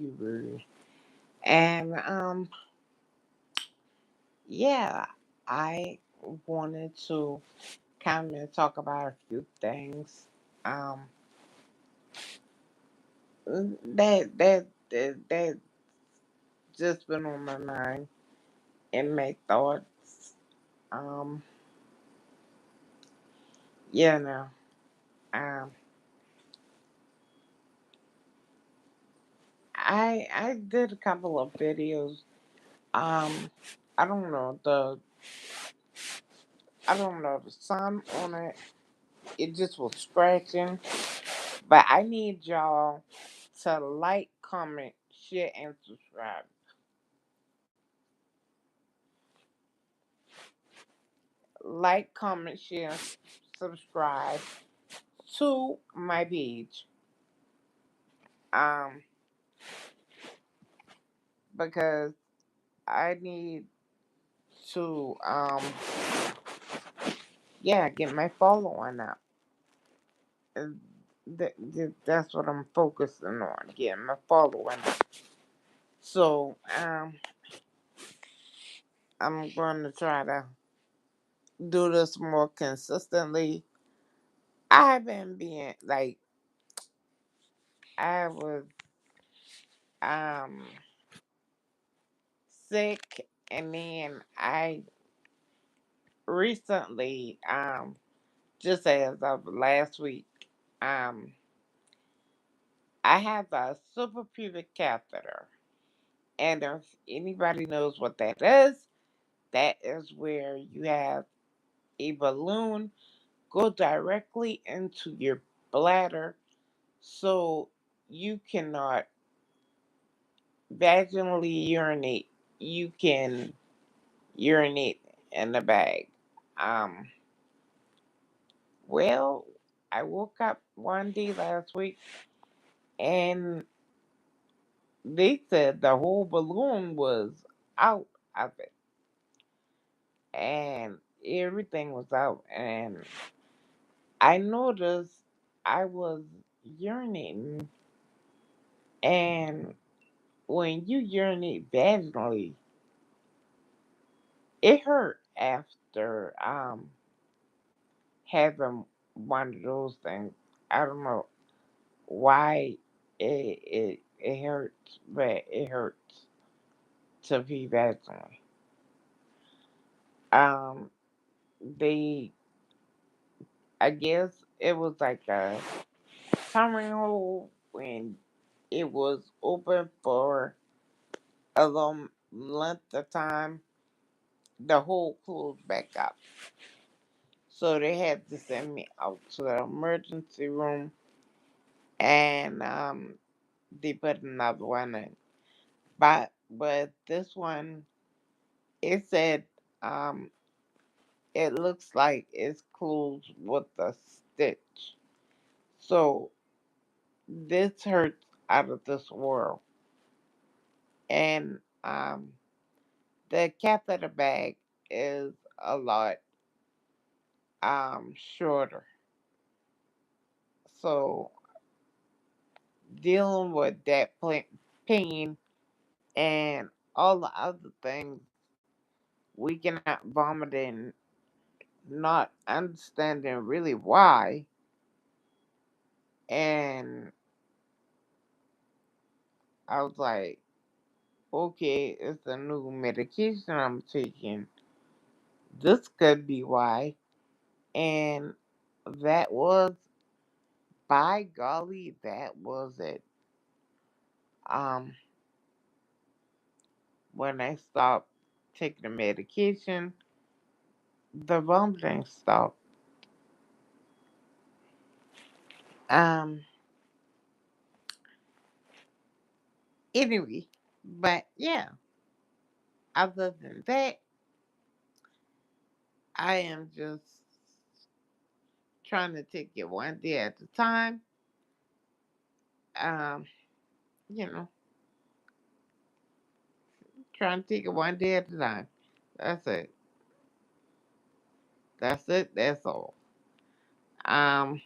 you, Rudy. And yeah, I wanted to kind of talk about a few things um that just been on my mind and my thoughts. Um, you know, um, I did a couple of videos. Um, I don't know the sun on it. It just was scratching. But I need y'all to like, comment, share, and subscribe. Like, comment, share, subscribe to my page. Um, because I need to yeah, get my following up. And that's what I'm focusing on, getting my following up. So I'm going to try to do this more consistently. I've been being like I was um sick, and then I recently just as of last week um I have a suprapubic catheter, and if anybody knows what that is where you have a balloon go directly into your bladder, so you cannot vaginally urinate. You can urinate in the bag. Um, well, I woke up one day last week and they said the whole balloon was out of it and everything was out. And I noticed I was urinating, and when you urinate vaginally, it hurt after having one of those things. I don't know why it hurts, but it hurts to be vaginally. Um, they, I guess it was like a covering hole when it was open for a long length of time. The hole closed back up, so they had to send me out to the emergency room, and they put another one in. But this one, it said um it looks like it's closed with a stitch. So this hurts out of this world. And the catheter bag is a lot shorter. So dealing with that pain and all the other things, waking up vomiting, not understanding really why, and I was like, okay, it's a new medication I'm taking. This could be why. And that was, by golly, that was it. Um, when I stopped taking the medication, the vomiting stopped. Um, anyway, but yeah, other than that, I am just trying to take it one day at a time. Um, you know, trying to take it one day at a time. That's it. That's it. That's all. Um,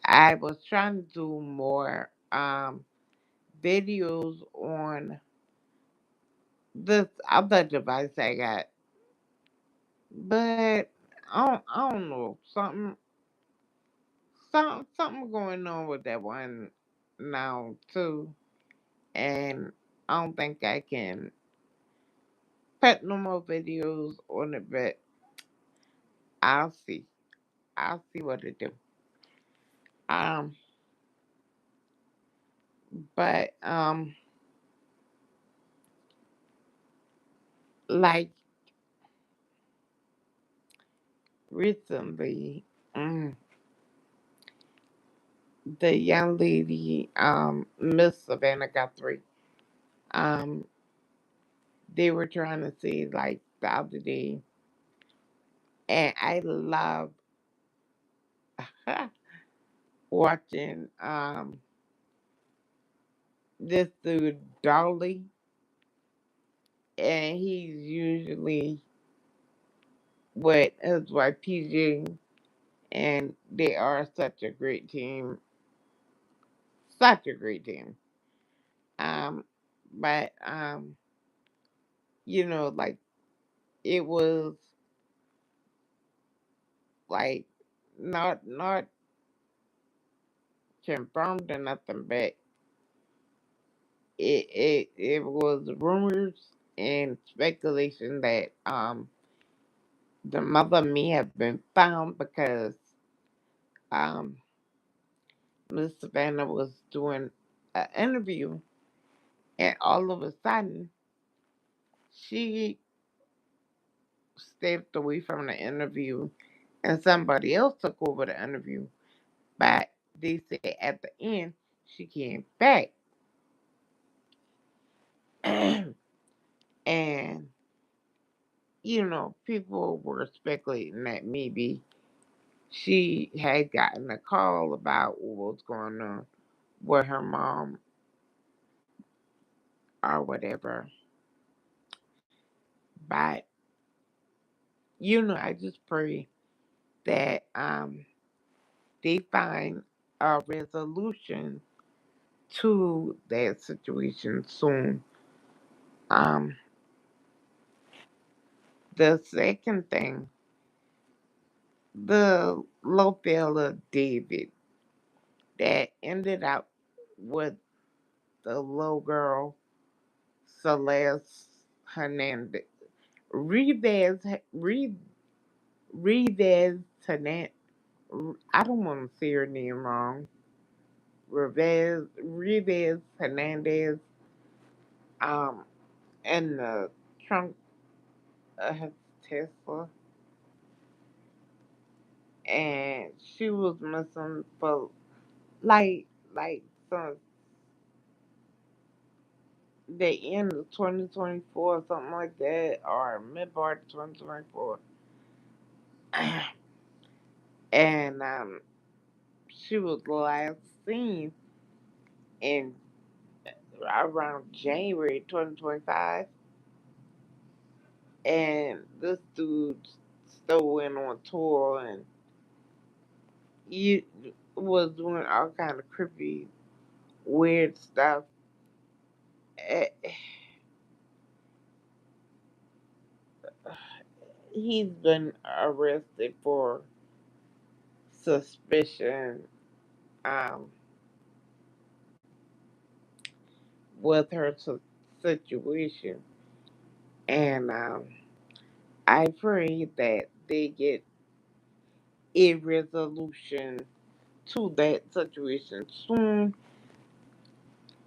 I was trying to do more um videos on this other device I got, but I don't know, something going on with that one now too, and I don't think I can put no more videos on it, but I'll see. I'll see what it do. Um, but like recently, mm, the young lady, Miss Savannah Guthrie, um, they were trying to say like the other day, and I love watching this dude Dolly, and he's usually with his wife PJ, and they are such a great team, such a great team. Um, but like it was like not confirmed or nothing, but it was rumors and speculation that the mother may have been found because um Miss Savannah was doing an interview, and all of a sudden she stepped away from the interview and somebody else took over the interview. But they said at the end she came back. And people were speculating that maybe she had gotten a call about what was going on with her mom or whatever. But I just pray that they find a resolution to that situation soon. Um, the second thing, the little fella David that ended up with the little girl Celeste Hernandez. Rivez, Re, Rivez Hernandez. I don't want to say her name wrong. Rivez Hernandez. Um, in the trunk of his Tesla, and she was missing for like since the end of 2024, something like that, or mid part of 2024. And she was last seen in around January 2025, and this dude still went on tour and he was doing all kind of creepy, weird stuff. Eh, He's been arrested for suspicion um, with her situation, and I pray that they get a resolution to that situation soon.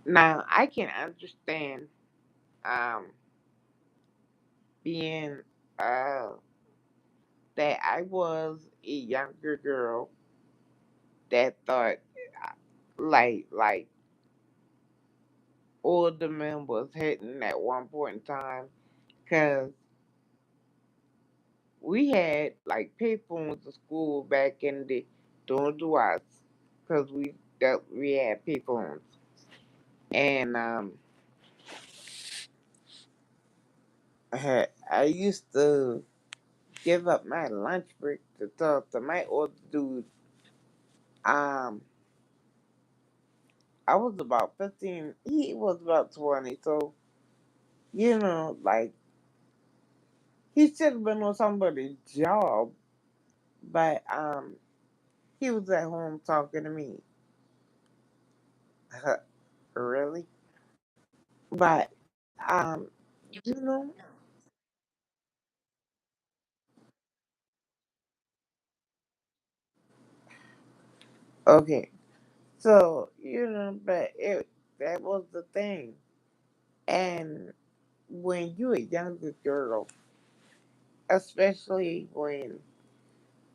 Now, I can understand um, being uh, that I was a younger girl that thought like older men was hitting at one point in time, because we had like payphones at school back in the don't do us, because we had payphones, and I used to give up my lunch break to talk to my older dude, um I was about 15. He was about 20. So, like, he should have been on somebody's job. But he was at home talking to me. Really? But, you know, okay. So, but that was the thing. And when you a younger girl, especially when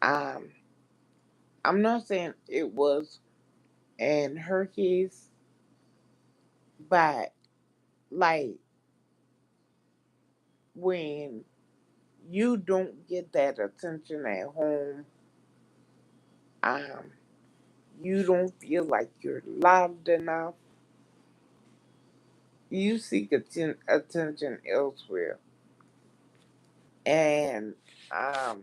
um I'm not saying it was in her case, but like when you don't get that attention at home, um, you don't feel like you're loved enough, you seek attention elsewhere. And um,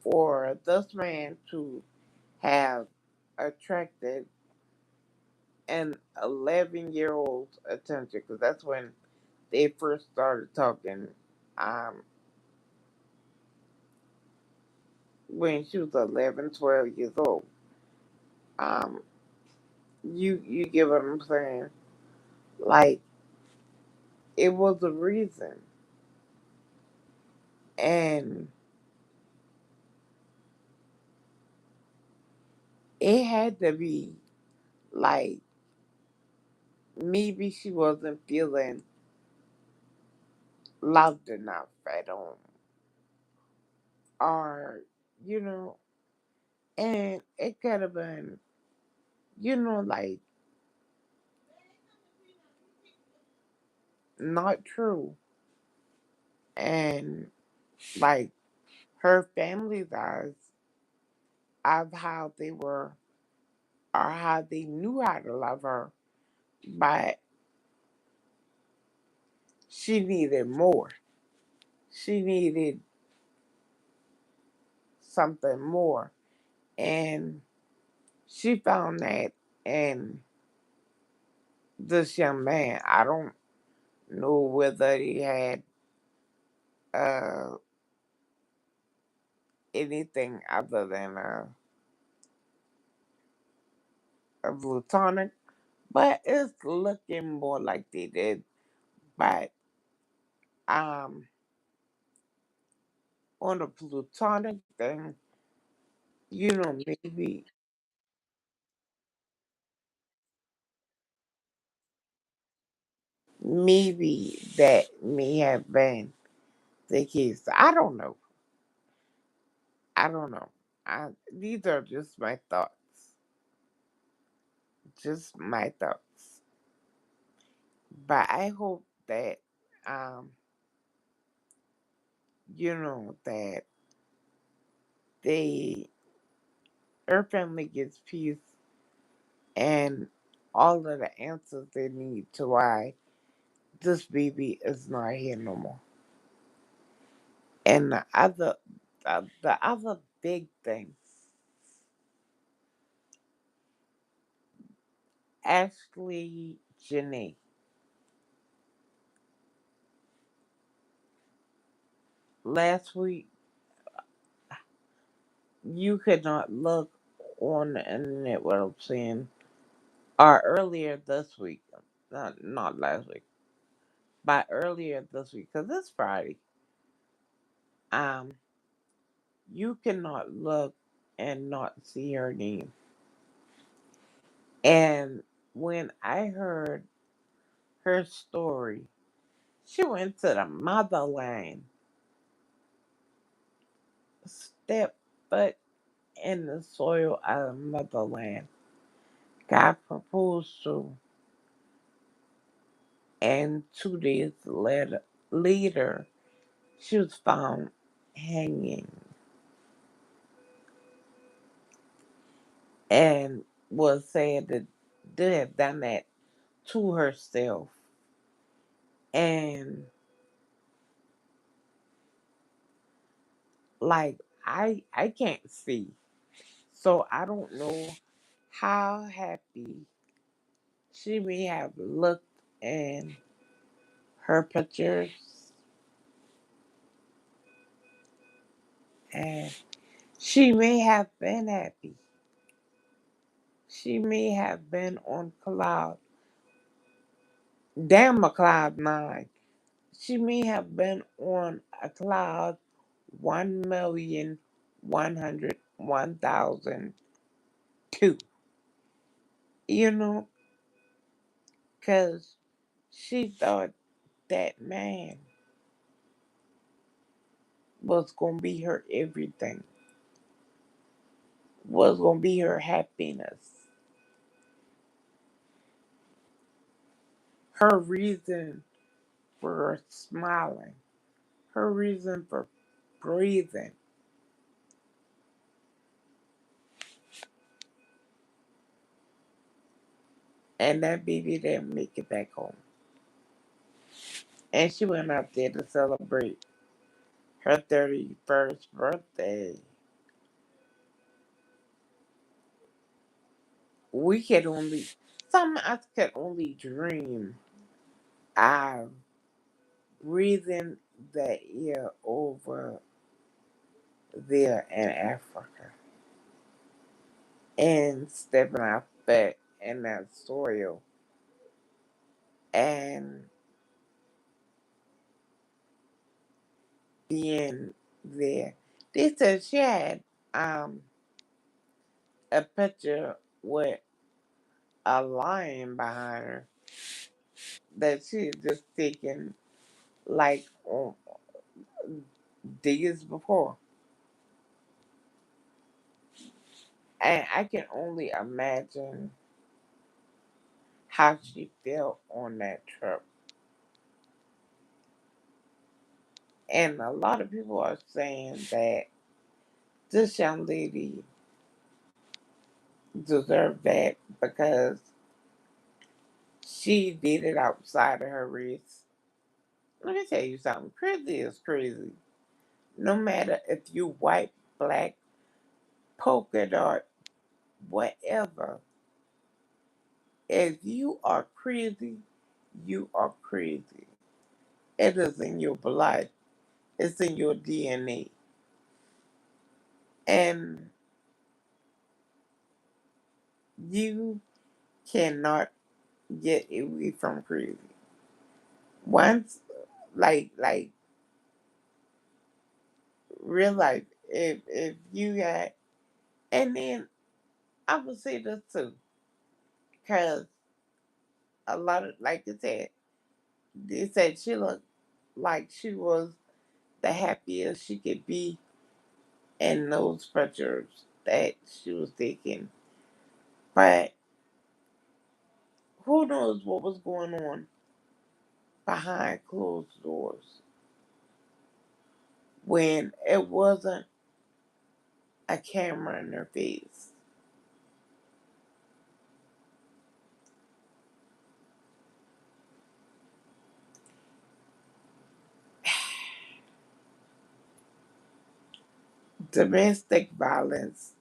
for this man to have attracted an 11-year old's attention, because that's when they first started talking, um, when she was 11, 12 years old. Um, you get what I'm saying? Like, it was a reason. And it had to be like maybe she wasn't feeling loved enough at home. Or, you know, and it could have been, like not true. And like her family's eyes of how they were or how they knew how to love her, but she needed more. She needed something more. And she found that in this young man. I don't know whether he had uh, anything other than a plutonic, but it's looking more like they did. But um, on the plutonic thing, maybe that may have been the case. I don't know. I don't know. These are just my thoughts. Just my thoughts. But I hope that, um, that they, her family gets peace and all of the answers they need to why this baby is not here no more. And the other big thing, Ashley Janae, last week you could not look on the internet what I'm saying, or earlier this week, not last week, but earlier this week, because it's Friday, um, you cannot look and not see her name. And when I heard her story, she went to the motherland, stepped foot in the soil of the motherland, got proposed to, and 2 days later, she was found hanging and was said to have done that to herself. And like I can't see. So I don't know how happy she may have looked in her pictures, and she may have been happy. She may have been on cloud, damn a cloud nine. She may have been on a cloud 1,101,002. You know, because she thought that man was going to be her everything, was going to be her happiness, her reason for smiling, her reason for breathing. And that baby didn't make it back home. And she went up there to celebrate her 31st birthday. We could only, some of us could only dream of breathing the air over there in Africa and stepping our foot in that soil and being there. They said she had um, a picture with a lion behind her that she had just taken like days before. And I can only imagine how she felt on that trip. And a lot of people are saying that this young lady deserved that because she did it outside of her race. Let me tell you something. Crazy is crazy. No matter if you white, black, polka dot, whatever. If you are crazy, you are crazy. It is in your blood. It's in your DNA. And you cannot get away from crazy. Once, like real life, if you got, and then I would say this too, because a lot of, like I said, they said she looked like she was the happiest she could be in those pictures that she was taking. But who knows what was going on behind closed doors when it wasn't a camera in her face. Domestic violence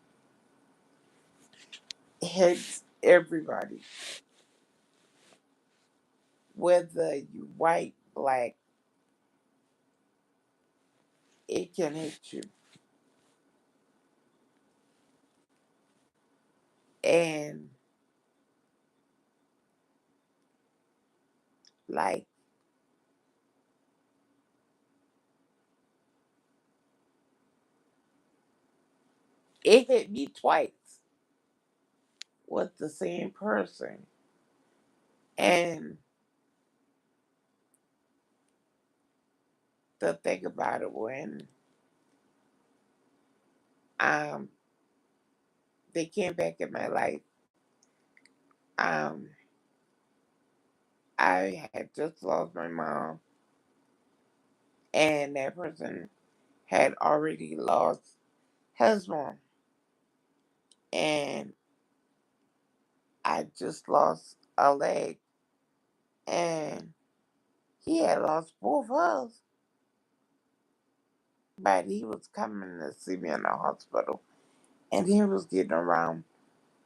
hits everybody, whether you white, black, it can hit you. And like it hit me twice with the same person. And to think about it, when um they came back in my life, um I had just lost my mom, and that person had already lost his mom, and I just lost a leg, and he had lost both hers, but he was coming to see me in the hospital, and he was getting around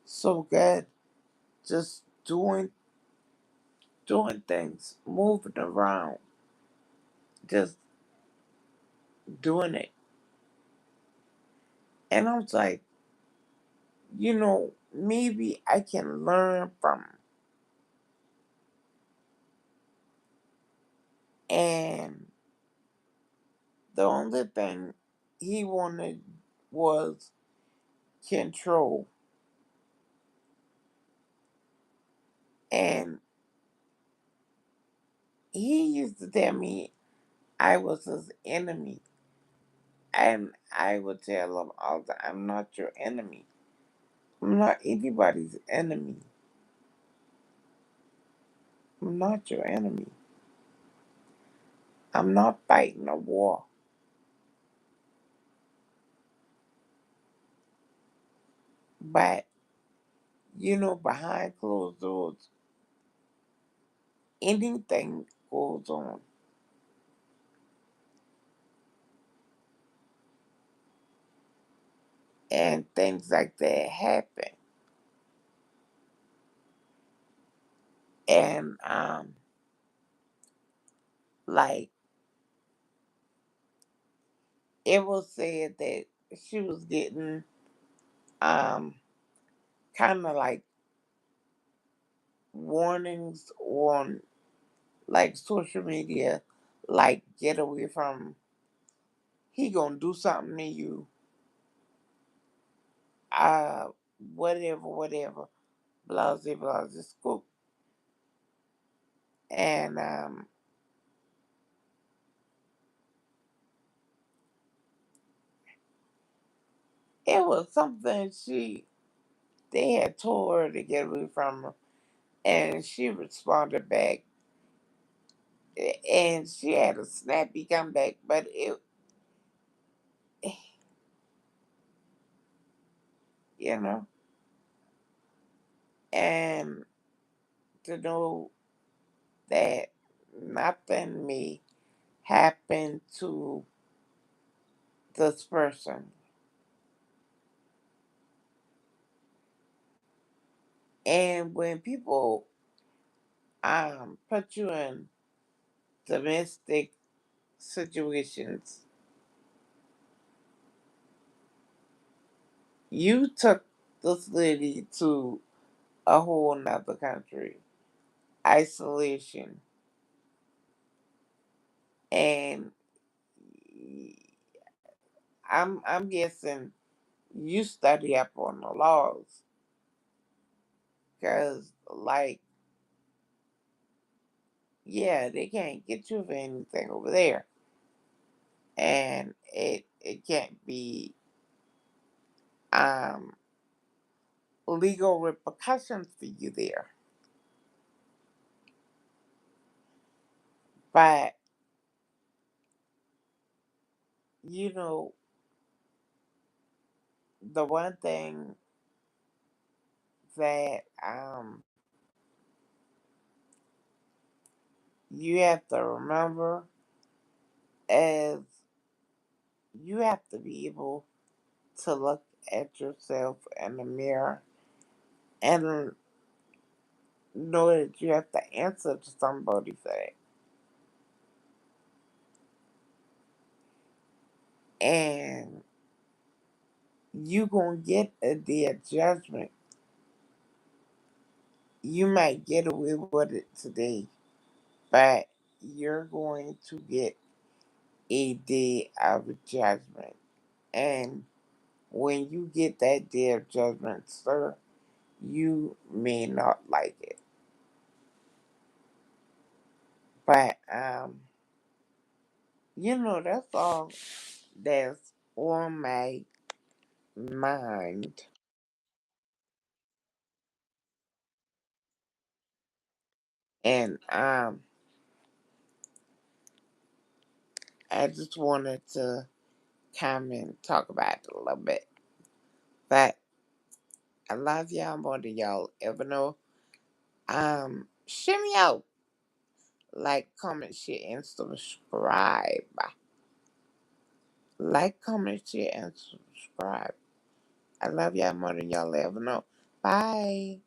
so good, just doing things, moving around, just doing it. And I was like, maybe I can learn from him. And the only thing he wanted was control. And he used to tell me I was his enemy. And I would tell him all the time, I'm not your enemy. I'm not anybody's enemy. I'm not your enemy. I'm not fighting a war. But, behind closed doors, anything goes on. And things like that happen. And, like, it was said that she was getting, um, kind of like warnings on like social media, like get away from he gonna do something to you, uh, whatever, blah blah blah, school. And it was something they had told her to get away from her, and she responded back, and she had a snappy comeback, but it, you know, and to know that nothing may happen to this person. And when people put you in domestic situations, you took this lady to a whole nother country, isolation, and I'm guessing you study up on the laws, because like, yeah, they can't get you for anything over there, and it can't be um legal repercussions for you there. But you know, the one thing that you have to remember is you have to be able to look at yourself in the mirror and know that you have to answer to somebody for that. And you gonna get a day of judgment. You might get away with it today, but you're going to get a day of judgment. And when you get that day of judgment, sir, you may not like it. But that's all that's on my mind. And I just wanted to come and talk about it a little bit. But I love y'all more than y'all ever know. Share me out. Like, comment, share, and subscribe. Like, comment, share, and subscribe. I love y'all more than y'all ever know. Bye.